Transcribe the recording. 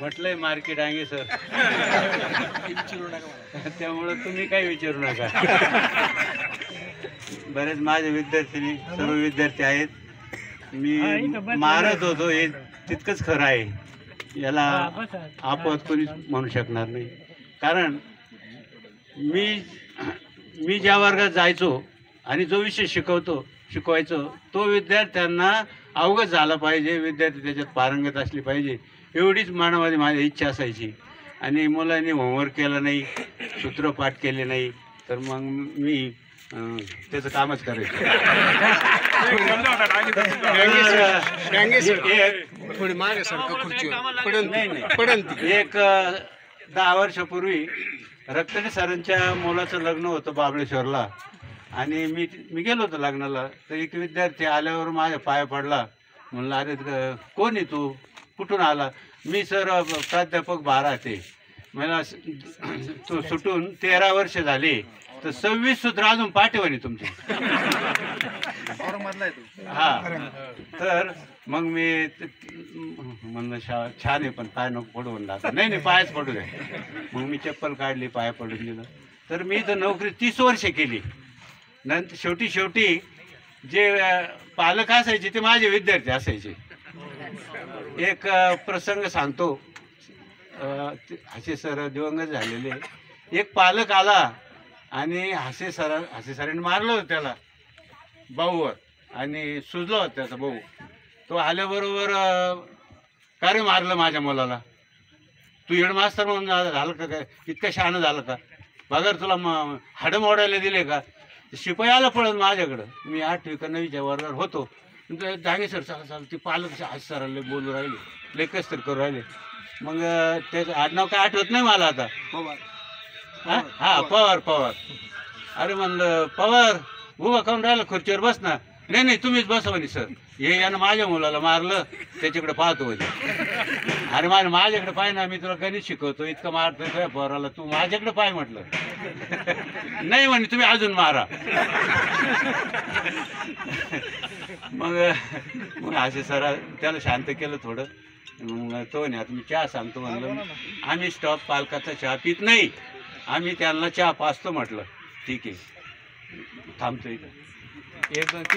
म्हटलंय market Dange sir. त्यामुळं तुम्ही काही विचारू नका. बरेच माझे विद्यार्थी सर्व विद्यार्थी आहेत. मी मारत होतो हे तितकंच खरं आहे. याला अपवाद कोणीच म्हणू शकणार नाही. कारण मी ज्या वर्गात जायचो आणि जो विषय शिकवायचो तो विद्यार्थ्यांना अवगत झाला पाहिजे, विद्यार्थी त्याच्यात पारंगत असली पाहिजे, एवढीच मनामध्ये माझी इच्छा असायची. आणि मुलांनी होमवर्क केला नाही, सूत्रपाठ केले नाही तर मग मी त्याचं कामच करायचं. एक 10 वर्षापूर्वी रक्तने सरांच्या मुलाचं लग्न होतं बाबळेश्वरला आणि मी गेलो होतो लग्नाला. तर एक विद्यार्थी आल्यावर माझ्या पाया पडला. म्हणलं अरे कोण आहे तू, कुठून आला? मी सर प्राध्यापक 12 ते. मला तो सुटून 13 वर्ष झाले तर 26 सूत्र अजून पाठवणी तुमची. हा तर मग मी म्हणलं छान आहे पण पाय नको पडू म्हणलं. नाही पायच पडू दे. मग मी चप्पल काढली, पाय पडून दिलं. तर मी तर नोकरी 30 वर्ष केली. नंतर शेवटी जे पालक असायचे ते माझे विद्यार्थी असायचे. एक प्रसंग सांगतो. हासे सर दिवंगत झालेले. एक पालक आला आणि हासे सरांनी मारलं होतं त्याला भाऊवर आणि सुजला होता त्याचा भाऊ. तो आल्याबरोबर का रे मारलं माझ्या मुलाला, तू हेडमास्तर म्हणून झालं का, काय इतकं शहाणं झालं का, बघा तुला हाडं मोडायला दिले का. शिपाई आला पळत माझ्याकडं. मी 8वी का 9वीच्या वर्गावर होतो. डांगे सर चाल ते पालक हास सरांना बोलू राहिले, लेखच तर करू राहिले. मग त्याचं आडनाव काय आठवत नाही मला आता. हा पवार. अरे म्हणलं पवार उभा काऊन राहिला, खुर्चीवर बस ना. नाही तुम्हीच बसा म्हणे सर, हे यानं माझ्या मुलाला मारलं त्याच्याकडे पाहतो म्हणे. अरे माझ्याकडे पाय ना, मी तुला गणित शिकवतो, इतकं मारतोय तुझ्या पोराला, तू माझ्याकडे पाय म्हटलं. नाही म्हणे तुम्ही अजून मारा. मग असे सर त्याला शांत केलं थोडं. मग तो नाही आता मी चहा सांगतो म्हणलं. आम्ही स्टॉप पालकाचा चहा पित नाही, आम्ही त्यांना चहा पाचतो म्हटलं. ठीक आहे थांबतो इथं. एक